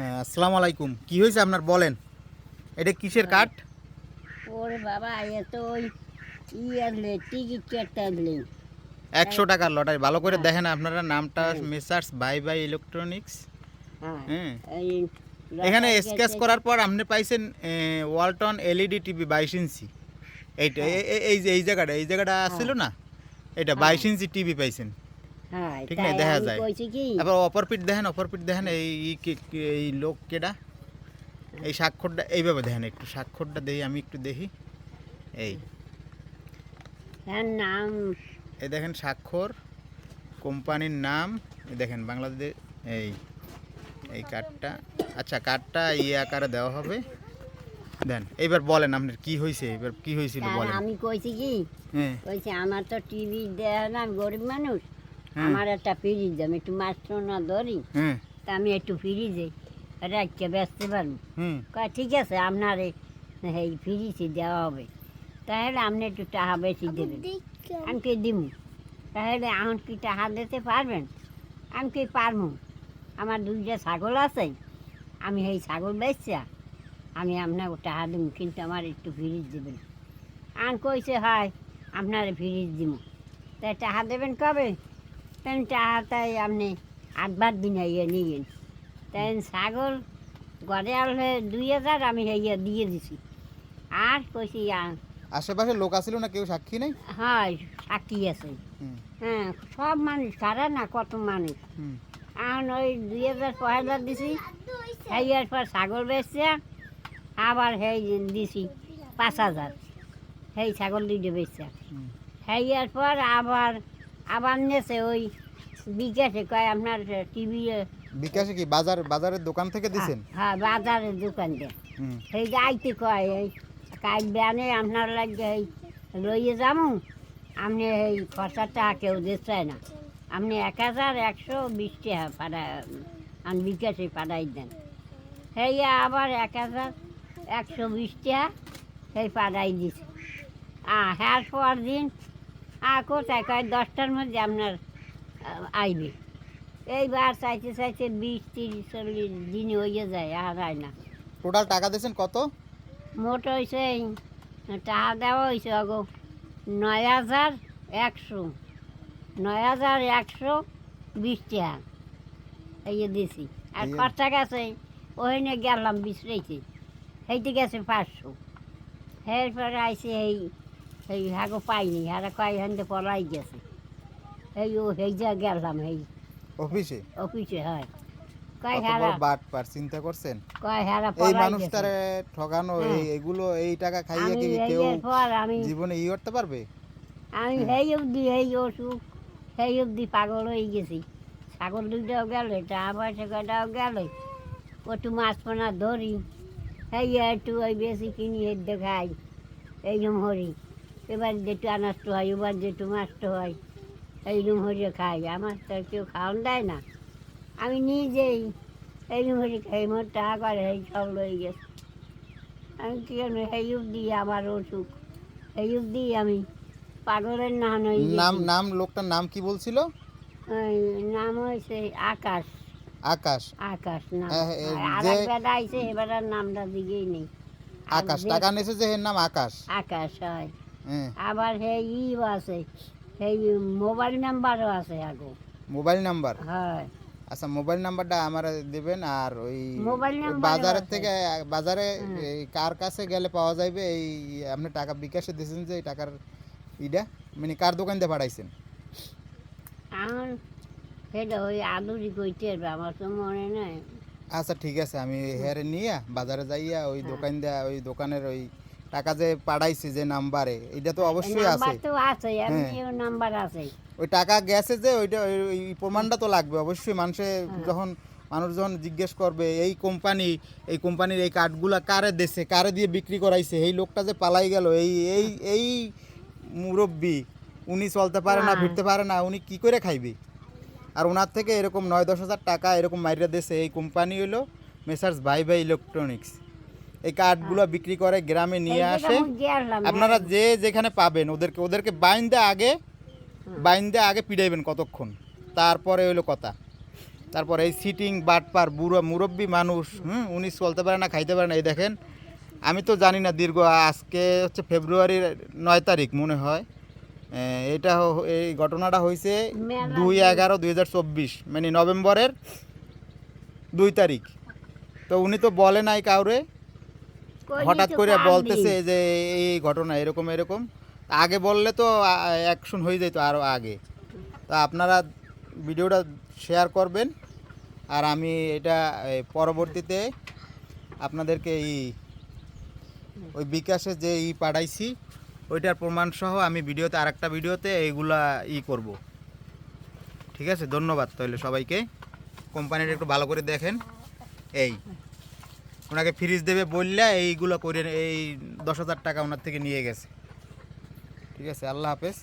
হ্যাঁ, আসসালামু আলাইকুম। কি হয়েছে আপনার বলেন? এটা কিসের কাঠ? ওরে বাবা এ তো ওই আনলে টিকিট কেটে আনলি। ১০০ টাকার লটারি। ভালো করে হ্যাঁ দেখেন আপনারা নামটা হ্যাঁ মেসার্স বাই বাই ইলেকট্রনিক্স। হ্যাঁ হ্যাঁ, এই এখানে লটারি স্কেচ কেটে করার পর আপনি পাইছেন ওয়ালটন এলইডি টিভি ২২ ইঞ্চি। এইটা হ্যাঁ এই জায়গাটা হ্যাঁ ছিল না, এটা হ্যাঁ ২২ ইঞ্চি টিভি পাইছেন। হ্যাঁ ঠিক না, তাই দেখা আমি যায়। কইছি কি আবার অপর পিঠ দেখেন এই লোক কেডা, এই স্বাক্ষরটা এইভাবে দেখেন, একটু স্বাক্ষরটা দেখি, আমি একটু দেখি। এই হ্যাঁ নাম এই দেখেন স্বাক্ষর, কোম্পানির নাম, এই দেখেন বাংলাদেশ। এই এই কার্ডটা, আচ্ছা কার্ডটা আকারে দেওয়া হবে। দেন এইবার বলেন আপনার কি হয়েছে, এবার কি হয়েছিল তার বলেন। আমি কইছি কি হ্যাঁ কইছি আমার তো টিভি দেয় না, আমি গরিব মানুষ। হ্যাঁ আমার একটা ফ্রিজ আমি একটু মাছ না ধরি, হ্যাঁ তা আমি একটু ফ্রিজে রাখতে বেচতে পারবো। হুম কয় ঠিক আছে আপনার এই ফ্রিজে দেওয়া হবে, তাহলে আপনি একটু টাকা বেশি দেবেন। আমি কি দিব, তাহলে এখন কি টাকা দিতে পারবেন? আমি কি পারবো? আমার দুইটা ছাগল আছে, আমি এই ছাগল বেচা আমি আপনাকে টাকা দিব, কিন্তু আমার একটু ফ্রিজ দেবেন। আন কইছে হয় আপনার ফ্রিজ দিব, তাই টাকা দেবেন কবে? তাই টাকা তাই আপনি ৮ বার দিন হইয়া নিয়েন। তাই ছাগল ঘরে আনলে ২,০০০ আমি হইয়া দিয়ে দিছি। আর কইছি আশেপাশে লোক আছিল না, কেউ সাক্ষী নেই? হয় সাক্ষী আছে। হুম হ্যাঁ সব মানুষ খারা না, কত মানুষ। হুম এখন ওই ২,০০০ পয়লা দিছি, হেয়ার পর ছাগল বেচছে, আবার হেই দিছি ৫,০০০, সেই ছাগল দুইটা বেচছে। হুম। হেয়ার পর আবার আবার নেছে ওই বিকাশে, কয় আপনার টিভি। বিকাশে কি বাজারের দোকান থেকে দিছেন? হ্যাঁ বাজারের দোকান দিয়ে হুম সেই যাইতে কয় এই কাজ ব্যানে আপনার লাগে এই লইয়ে যাবো, আপনি এই খরচাটা কেউ দিচ্ছে না, আপনি ১,১২০ টাকা আমি বিকাশে পাঠাই দেন। সেই আবার ১,১২০ টাকা সেই পাঠাই দিছে। হ্যাঁ পর দিন কোথায় কয় ১০টার মধ্যে আপনার আইবে। এইবার চাইতে চাইতে ২০, ৩০, ৪০ দিন হয়ে যায়, আর হয় না। টোটাল টাকা দিয়েছেন কত? মোট হয়েছে টাকা দেওয়া হয়েছে অগো ৯,১০০, ৯,১২০ টাকা এই দিছি। আর এই খরচা গেছে ওখানে গেলাম বিশ্রাইতে, সেইতে গেছে ৫০০। এরপরে আইসে এই হাগো পাইনি, হারা কয় হাতে পলাই গেছে। সেই যা গেলাম এই অফিসে? অফিসে। হয় কয় কত হারা, বড় বাটপার, চিন্তা করছেন? কয় হারা এই পলাই গেছে। মানুষটারে ঠকানো, হ্যাঁ এগুলো এই টাকা খাইয়ে আমি কি কেউ এর পর আমি জীবনে করতে পারবে? আমি হ্যাঁ সেই অবধি এই অসুখ, সেই অবধি পাগল হয়ে গেছি। ছাগল দুইটাও গেলে, টাকা পয়সা কটাও গেলে, একটু মাছ পোনা ধরি, এই একটু ওই বেশি কিনি এর দেখাই, এইরকম হরি। এবার যেটু আনাষ্ট হয়, এবার যেটু মাষ্ট হয়, এইরকম হরিয়ে খাই। আমার তো কেউ খাওয়ান দেয় না, আমি নিজেই এইরকম হরি খাই। মোর টাকা করে এই সব লয়ে গেছে। আমি কি জানি সেই অবধি আমার অসুখ, এই অবধি আমি পাগলের না হয়ে নাম গেছি। নাম লোকটার নাম কি বলছিল? ওই নাম হয়েছে আকাশ। আকাশ? আকাশ নাম। হ্যাঁ, হ্যাঁ, আর যে এক বেটা আইছে, এবার আর নামটা দিকেই নেই। আর আকাশ যে টাকা নিয়েছে, যে এর নাম আকাশ। আকাশ হয়। হ্যাঁ, আবার সেই আছে, সেই মোবাইল নাম্বারও আছে আগো। Mobile number? হয় আচ্ছা, মোবাইল নাম্বারটা আমার দেবেন। আর ওই মোবাইল ওই নাম্বারও বাজারের আছে। থেকে, বাজারে হ্যাঁ এই কার কাছে গেলে পাওয়া যাবে এই আপনি টাকা বিকাশে দিয়েছেন যে এই টাকার ইটা, মানে কার দোকান দিয়ে পাঠাইছেন? এখন সেটা ওই আলুরি কইতে পারবে, আমার তো মনে নাই। আচ্ছা ঠিক আছে, আমি হেরে নিয়ে বাজারে যাইয়া ওই হ্যাঁ দোকান দেয়া, ওই দোকানের ওই টাকা যে পাঠাইছি যে নাম্বারে, এটা তো অবশ্যই আছে। নাম্বার তো আছে, হ্যাঁ, এমনিও নাম্বার আছে। ওই টাকা গেছে যে ওইটা, ওই প্রমাণটা তো লাগবে অবশ্যই। হ্যাঁ মানুষ যখন জিজ্ঞেস করবে এই কোম্পানির এই কার্ডগুলা কারে দেশে, কারে দিয়ে বিক্রি করাইছে, এই লোকটা যে পালাই গেল, এই মুরব্বি, উনি চলতে পারে না, হ্যাঁ ফিরতে পারে না, উনি কি করে খাইবে? আর ওনার থেকে এরকম ৯-১০ হাজার টাকা এরকম মাইরা দেশে এই কোম্পানি হলো মেসার্স বাই বাই ইলেকট্রনিক্স। এই কার্ডগুলো বিক্রি করে, গ্রামে নিয়ে সেই জায়গা আসে। মুখ দিয়ে আসলাম। আপনারা যে যেখানে পাবেন ওদেরকে বাইন্দা আগে পিটাইবেন কতক্ষণ, তারপরে হইলো কথা। তারপর এই সিটিং বাটপার বুড়ো মুরব্বী মানুষ, উনি চলতে পারে না, খাইতে পারে না। এই দেখেন, আমি তো জানি না, দীর্ঘ আজকে হচ্ছে ফেব্রুয়ারির 9 তারিখ মনে হয়। এই ঘটনাটা হয়েছে 2/11/2024, মানে নভেম্বরের 2 তারিখ। তো উনি তো বলে নাই কাউরে, হঠাৎ করে বলতেছে যে এই ঘটনা এরকম এরকম। আগে বললে তো অ্যাকশন হয়ে যেত আরও আগে। তা আপনারা ভিডিওটা শেয়ার করবেন, আর আমি এটা পরবর্তীতে আপনাদেরকে ওই বিকাশে যে পাঠাইছি ওইটার প্রমাণ সহ আমি ভিডিওতে, আরেকটা ভিডিওতে এইগুলা করব। ঠিক আছে, ধন্যবাদ তাহলে সবাইকে। কোম্পানিটা একটু ভালো করে দেখেন। ওনাকে ফ্রিজ দেবে বললে এইগুলো করে, এই 10,000 টাকা ওনার থেকে নিয়ে গেছে। ঠিক আছে, আল্লাহ হাফেজ।